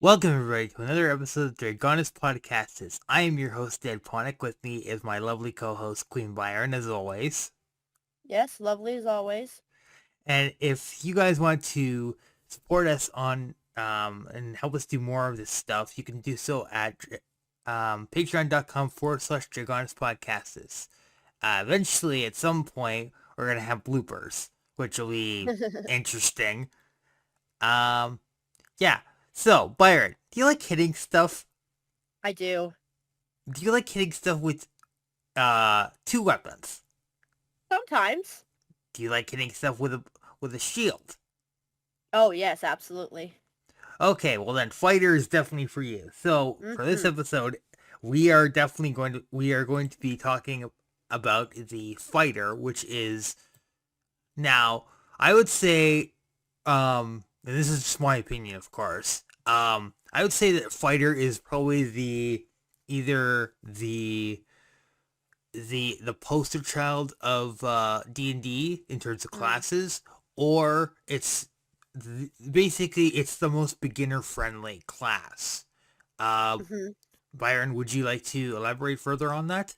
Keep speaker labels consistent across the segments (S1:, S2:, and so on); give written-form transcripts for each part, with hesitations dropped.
S1: Welcome everybody to another episode of Dragonus Podcastus. I am your host, Deadponic. With me is my lovely co-host, Queen Byron, as always.
S2: Yes, lovely as always.
S1: And if you guys want to support us on and help us do more of this stuff, you can do so at patreon.com/Dragonus Podcastus. Eventually, at some point, we're going to have bloopers, which will be interesting. Yeah. So, Byron, do you like hitting stuff?
S2: I do.
S1: Do you like hitting stuff with two weapons?
S2: Sometimes.
S1: Do you like hitting stuff with a shield?
S2: Oh, yes, absolutely.
S1: Okay, well then fighter is definitely for you. So, for this episode, we are going to be talking about the fighter, which is now, I would say and this is just my opinion, of course. I would say that fighter is probably either the poster child of D&D in terms of classes, or basically it's the most beginner friendly class. Byron, would you like to elaborate further on that?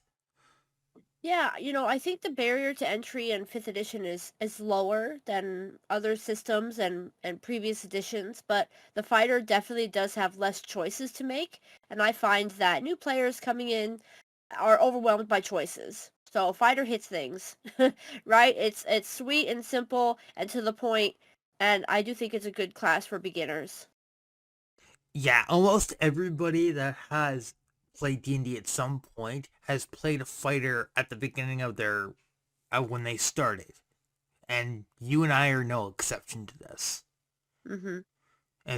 S2: Yeah, I think the barrier to entry in 5th edition is lower than other systems and previous editions, but the fighter definitely does have less choices to make, and I find that new players coming in are overwhelmed by choices. So fighter hits things, right? It's sweet and simple and to the point, and I do think it's a good class for beginners.
S1: Yeah, almost everybody that has played D&D at some point has played a fighter at the beginning of their when they started, and you and I are no exception to this. In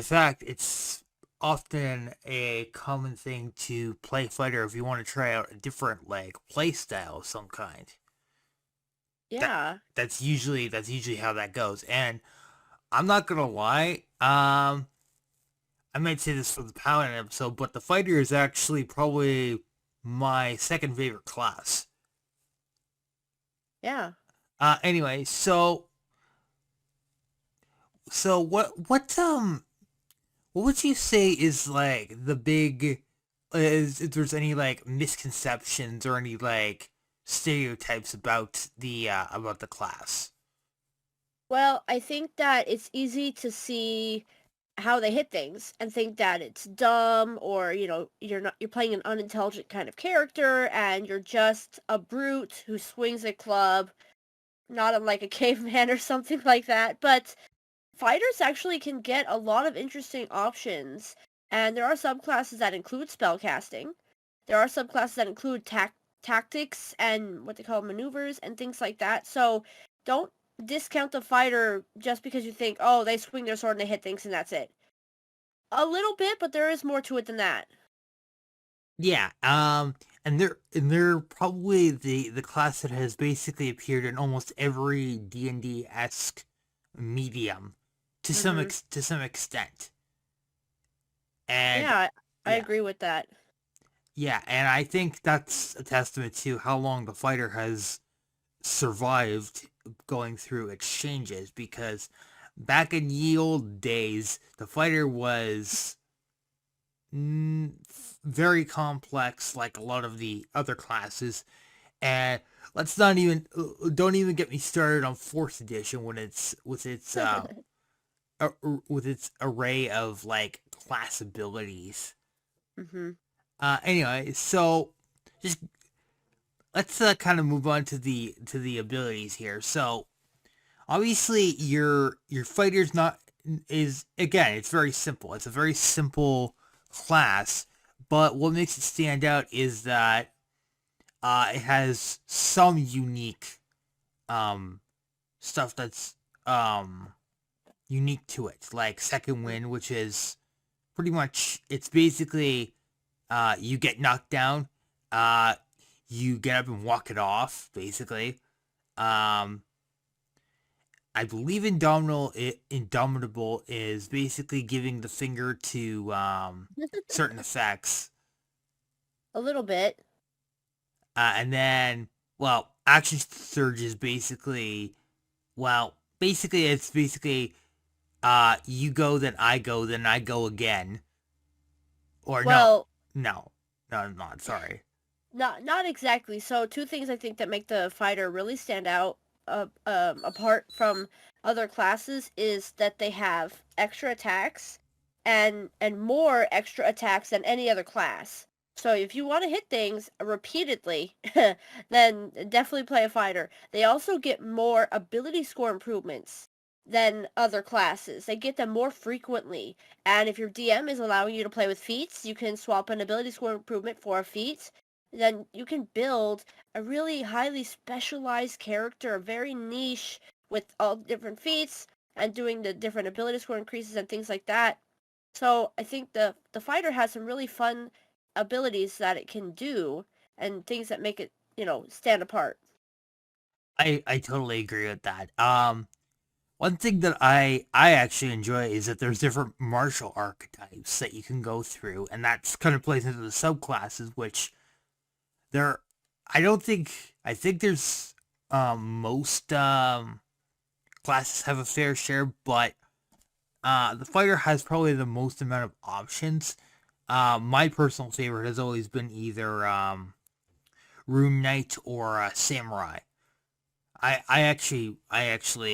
S1: fact, it's often a common thing to play fighter if you want to try out a different play style of some kind.
S2: Yeah.
S1: That's usually how that goes. And I'm not gonna lie, I might say this for the Paladin episode, but the fighter is actually probably my second favorite class.
S2: Yeah.
S1: Anyway, so what would you say is like the big if there's any like misconceptions or any like stereotypes about the class?
S2: Well, I think that it's easy to see how they hit things and think that it's dumb or, you're playing an unintelligent kind of character and you're just a brute who swings a club, not unlike a caveman or something like that. But fighters actually can get a lot of interesting options, and there are subclasses that include spellcasting. There are subclasses that include tactics and what they call maneuvers and things like that. So don't discount the fighter just because you think, oh, they swing their sword and they hit things and that's it. A little bit, but there is more to it than that.
S1: Yeah, and they're probably the class that has basically appeared in almost every D&D-esque medium to some extent. And
S2: Yeah, I
S1: yeah,
S2: agree with that.
S1: yeah, and I think that's a testament to how long the fighter has survived going through exchanges, because back in ye old days, the fighter was very complex, like a lot of the other classes. And don't even get me started on 4th edition when it's with its array of like class abilities. Anyway, so just let's kind of move on to the abilities here. So obviously your fighter's not is again, it's very simple. It's a very simple class, but what makes it stand out is that it has some unique stuff that's unique to it, like second wind, which is pretty much, it's basically you get knocked down, you get up and walk it off, basically. I believe Indomitable is basically giving the finger to certain effects.
S2: A little bit.
S1: And then, well, Action Surge is basically, it's basically, you go, then I go again. Or no,
S2: Well,
S1: no, no, I'm not. Sorry.
S2: not exactly. So two things I think that make the fighter really stand out apart from other classes is that they have extra attacks and more extra attacks than any other class. So if you want to hit things repeatedly, then definitely play a fighter. They also get more ability score improvements than other classes. They get them more frequently. And if your DM is allowing you to play with feats, you can swap an ability score improvement for a feat, then you can build a really highly specialized character, very niche with all different feats and doing the different ability score increases and things like that. So I think the fighter has some really fun abilities that it can do and things that make it, stand apart.
S1: I totally agree with that. One thing that I actually enjoy is that there's different martial archetypes that you can go through, and that's kind of plays into the subclasses, which there, I think there's most classes have a fair share, but the fighter has probably the most amount of options. My personal favorite has always been either rune knight or samurai. I actually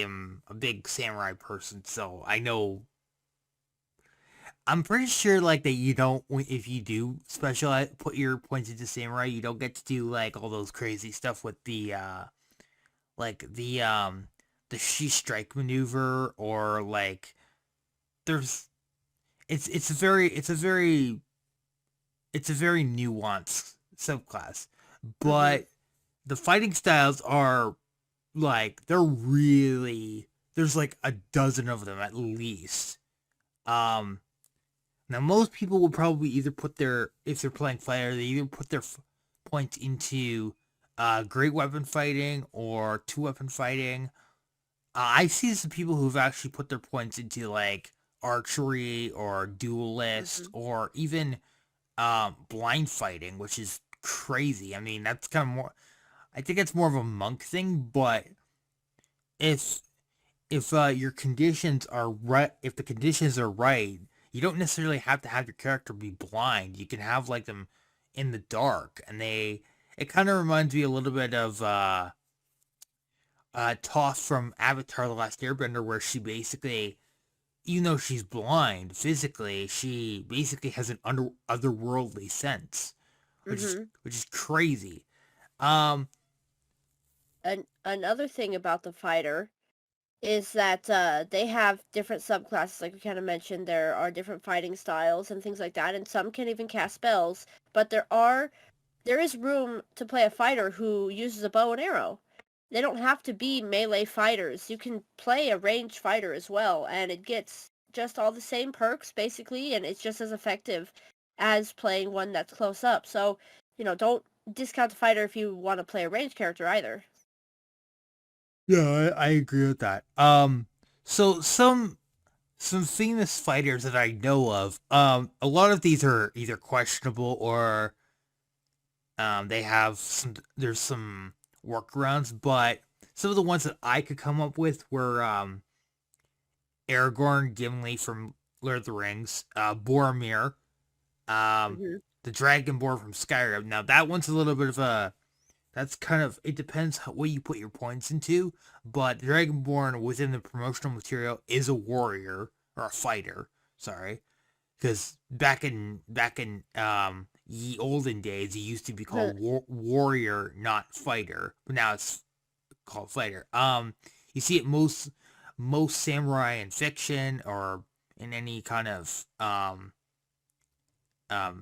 S1: am a big samurai person, so I know. I'm pretty sure like that you don't, if you do specialize put your points into samurai, you don't get to do like all those crazy stuff with the like the she strike maneuver, or like there's it's a very nuanced subclass,
S2: Mhm.
S1: but the fighting styles are like they're really, there's like a dozen of them at least. Um, Now most people will probably either put their, if they're playing fighter, they either put their points into great weapon fighting or two weapon fighting. I see some people who've actually put their points into like archery or duelist
S2: Mhm.
S1: or even blind fighting, which is crazy. I mean, that's kind of more. I think it's more of a monk thing, but if your conditions are right, if the conditions are right, you don't necessarily have to have your character be blind. You can have like them in the dark, and it kind of reminds me a little bit of Toph from Avatar: The Last Airbender, where she basically, even though she's blind physically, she basically has an otherworldly sense,
S2: Mhm.
S1: which is crazy. Um,
S2: And another thing about the fighter is that they have different subclasses, like we kind of mentioned. There are different fighting styles and things like that, and some can even cast spells. But there is room to play a fighter who uses a bow and arrow. They don't have to be melee fighters. You can play a ranged fighter as well, and it gets just all the same perks basically, and it's just as effective as playing one that's close up. So, don't discount the fighter if you want to play a ranged character either.
S1: yeah, I agree with that. So some famous fighters that I know of, a lot of these are either questionable or they have there's some workarounds, but some of the ones that I could come up with were Aragorn, Gimli from Lord of the Rings, Boromir, um,
S2: Hmm.
S1: the Dragonborn from Skyrim. Now that one's a little bit of a, that's kind of, it depends what you put your points into, but Dragonborn within the promotional material is a warrior or a fighter. Sorry, because back in ye olden days, it used to be called warrior, not fighter, but now it's called fighter. You see it most samurai in fiction or in any kind of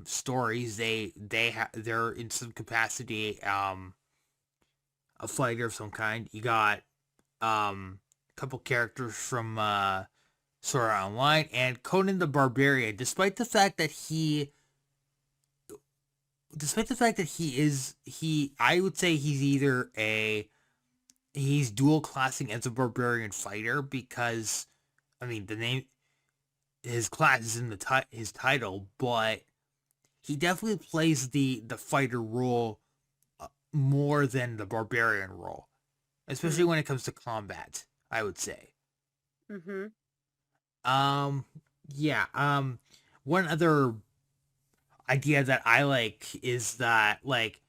S1: stories. They're in some capacity a fighter of some kind. You got a couple characters from Sword Art Online and Conan the Barbarian. Despite the fact that I would say he's either he's dual classing as a barbarian fighter, because I mean the name, his class is in his title, but he definitely plays the fighter role more than the barbarian role, especially when it comes to combat, I would say.
S2: Hmm.
S1: Um, yeah. One other idea that I like is that like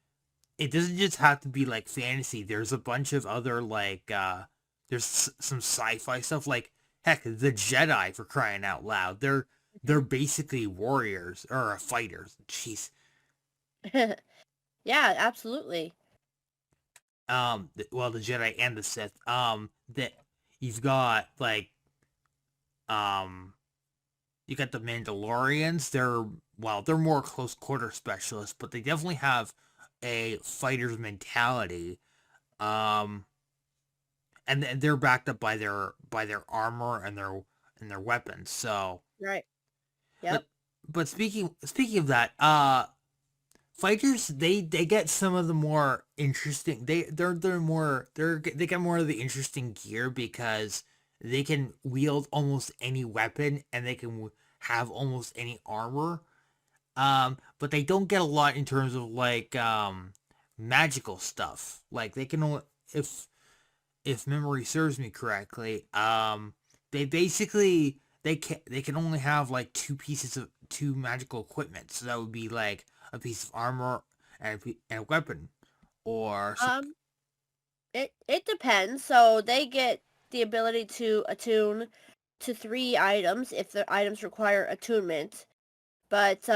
S1: it doesn't just have to be like fantasy. There's a bunch of other like there's some sci-fi stuff like heck the Jedi for crying out loud. They're
S2: Mhm.
S1: basically warriors or fighters. Jeez.
S2: Yeah, absolutely.
S1: Well the Jedi and the Sith. That you've got like um you got the Mandalorians. They're more close quarter specialists, but they definitely have a fighter's mentality. Um and they're backed up by their armor and their weapons. So,
S2: Right. Yep.
S1: but speaking of that, fighters they get some of the more interesting. They get more of the interesting gear because they can wield almost any weapon and they can have almost any armor. But they don't get a lot in terms of like magical stuff. Like they can only if memory serves me correctly, they basically they can only have like two magical equipment. So that would be like a piece of armor and a weapon, or some,
S2: Um, it depends. So they get the ability to attune to 3 items if the items require attunement. But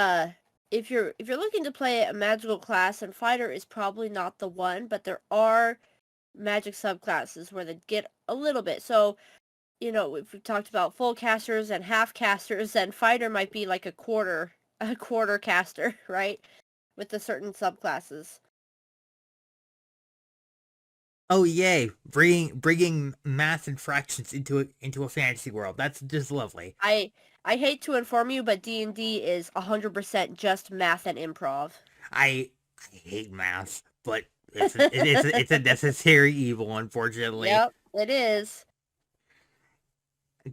S2: if you're looking to play a magical class, and fighter is probably not the one, but there are magic subclasses where they get a little bit. So, if we talked about full casters and half casters, then fighter might be like a quarter caster, right? With the certain subclasses.
S1: oh yay, bringing math and fractions into a fantasy world. That's just lovely.
S2: I I hate to inform you, but D&D is 100% just math and improv.
S1: I hate math, but it's a necessary evil, unfortunately.
S2: Yep, it is.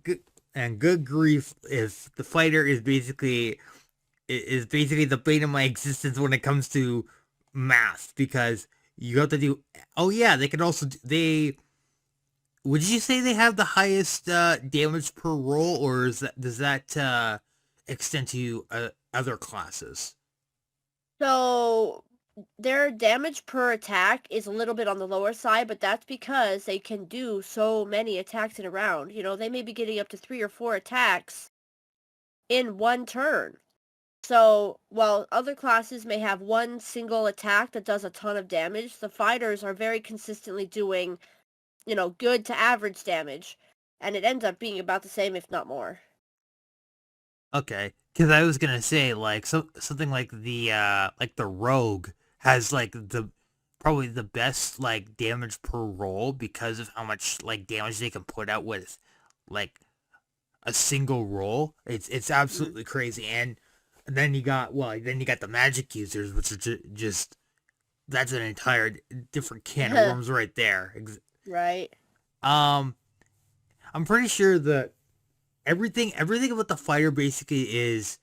S1: Good and good grief, if the fighter is basically the bane of my existence when it comes to math because you have to do. Oh yeah, they can also they. Would you say they have the highest damage per roll, or does that extend to other classes?
S2: So their damage per attack is a little bit on the lower side, but that's because they can do so many attacks in a round. They may be getting up to 3 or 4 attacks in one turn. So while other classes may have one single attack that does a ton of damage, the fighters are very consistently doing, good to average damage. And it ends up being about the same, if not more.
S1: Okay, because I was gonna say like something like the rogue has like the probably the best like damage per roll because of how much like damage they can put out with like a single roll. It's
S2: Mm.
S1: absolutely crazy. And then you got the magic users, which are just that's an entire different can of worms right there.
S2: Right.
S1: Um, I'm pretty sure that everything about the fighter basically is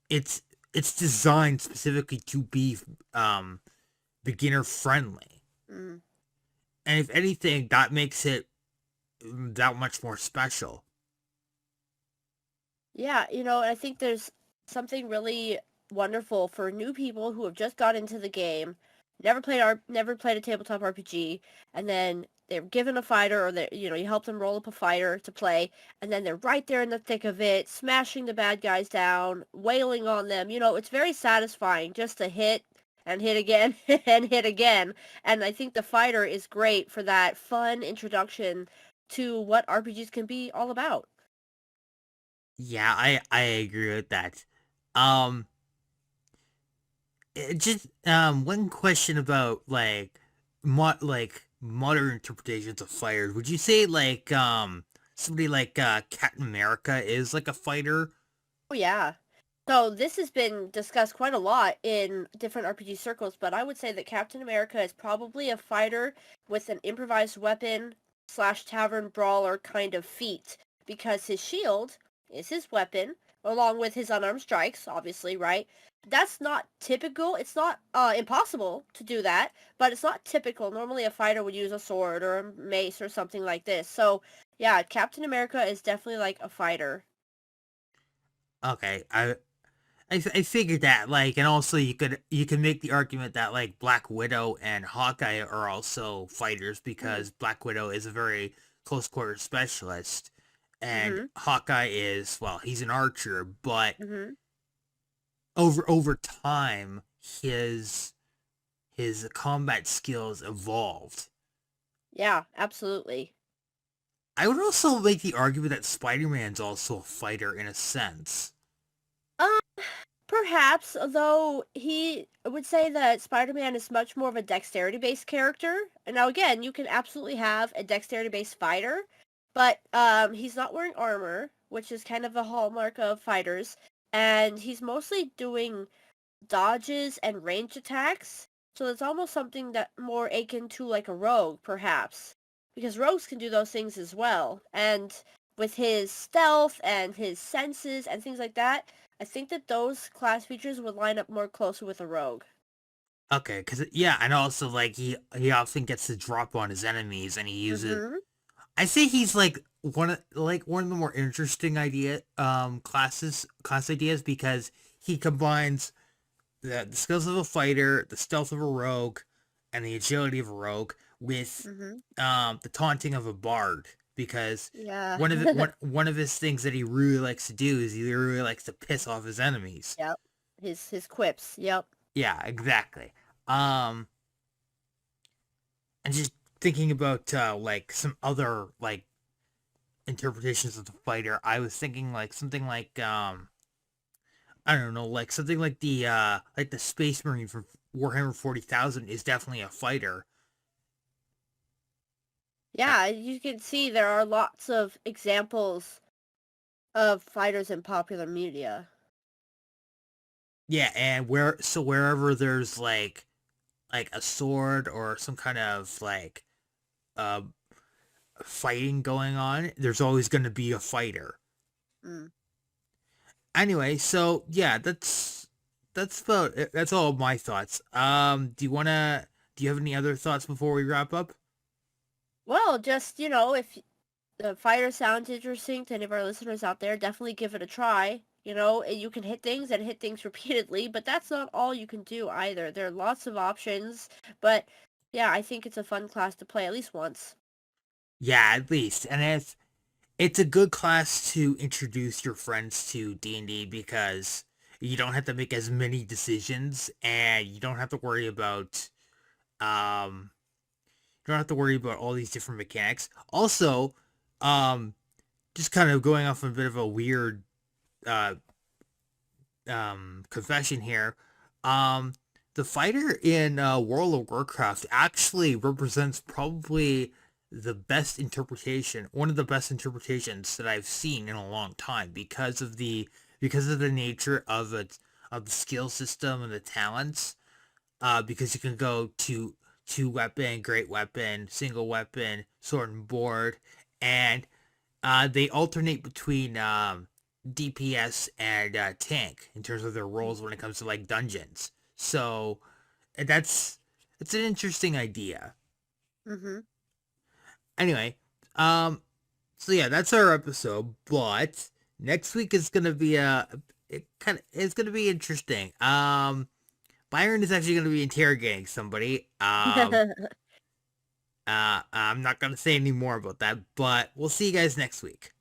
S1: it's it's designed specifically to be um beginner friendly.
S2: Mm.
S1: And if anything, that makes it that much more special.
S2: Yeah, I think there's something really wonderful for new people who have just got into the game, never played a tabletop RPG, and then they're given a fighter, or you help them roll up a fighter to play, and then they're right there in the thick of it, smashing the bad guys down, wailing on them. It's very satisfying just to hit and hit again and hit again. And I think the fighter is great for that fun introduction to what RPGs can be all about.
S1: Yeah, I agree with that. Um just one question about like modern interpretations of fighters. Would you say like somebody like Captain America is like a fighter?
S2: Oh yeah. So this has been discussed quite a lot in different RPG circles, but I would say that Captain America is probably a fighter with an improvised weapon slash tavern brawler kind of feat, because his shield is his weapon, along with his unarmed strikes, obviously, right? That's not typical. It's not impossible to do that, but it's not typical. Normally a fighter would use a sword or a mace or something like this. So yeah, Captain America is definitely like a fighter.
S1: Okay, I figured that, like, and also you could make the argument that like Black Widow and Hawkeye are also fighters
S2: Mm-hmm.
S1: because Black Widow is a very close quarter specialist, and
S2: Mm-hmm.
S1: Hawkeye is, well, he's an archer, but
S2: Mm-hmm.
S1: over time his combat skills evolved.
S2: Yeah, absolutely.
S1: I would also make the argument that Spider-Man's also a fighter in a sense.
S2: Um, Perhaps, although he would say that Spider-Man is much more of a dexterity-based character. And now again, you can absolutely have a dexterity-based fighter, but he's not wearing armor, which is kind of a hallmark of fighters, and he's mostly doing dodges and range attacks. So it's almost something that more akin to like a rogue, perhaps. Because rogues can do those things as well. And with his stealth and his senses and things like that, I think that those class features would line up more closely with a rogue.
S1: Okay, because yeah, and also like he often gets the drop on his enemies, and he uses.
S2: Mm-hmm.
S1: I say he's like one of the more interesting class ideas because he combines the skills of a fighter, the stealth of a rogue, and the agility of a rogue with
S2: Mm-hmm.
S1: the taunting of a bard. Because
S2: Yeah.
S1: one of his things that he really likes to do is he really likes to piss off his enemies.
S2: Yep. His quips. Yep.
S1: Yeah, exactly. Um, and just thinking about like some other like interpretations of the fighter, I was thinking like something like I don't know, like something like the Space Marine from Warhammer 40,000 is definitely a fighter. Uh,
S2: Yeah, you can see there are lots of examples of fighters in popular media.
S1: yeah, and wherever there's like a sword or some kind of like uh fighting going on, there's always going to be a fighter.
S2: Mm.
S1: Anyway, so yeah, that's about it. That's all of my thoughts. Do you have any other thoughts before we wrap up?
S2: Well, just, if the fighter sounds interesting to any of our listeners out there, definitely give it a try. You can hit things and hit things repeatedly, but that's not all you can do either. There are lots of options, but yeah, I think it's a fun class to play at least once.
S1: Yeah, at least. And it's a good class to introduce your friends to D&D because you don't have to make as many decisions and you don't have to worry about um all these different mechanics. Also, um just kind of going off a bit of a weird uh confession here. Um the fighter in World of Warcraft actually represents probably one of the best interpretations that I've seen in a long time because of the nature of the skill system and the talents. Because you can go to two weapon, great weapon, single weapon, sword and board, and they alternate between DPS and tank in terms of their roles when it comes to like dungeons. So that's it's an interesting idea.
S2: Mm-hmm.
S1: Anyway, um, so yeah, that's our episode. But next week is gonna be it's gonna be interesting. Byron is actually gonna be interrogating somebody. I'm not gonna say any more about that, but we'll see you guys next week.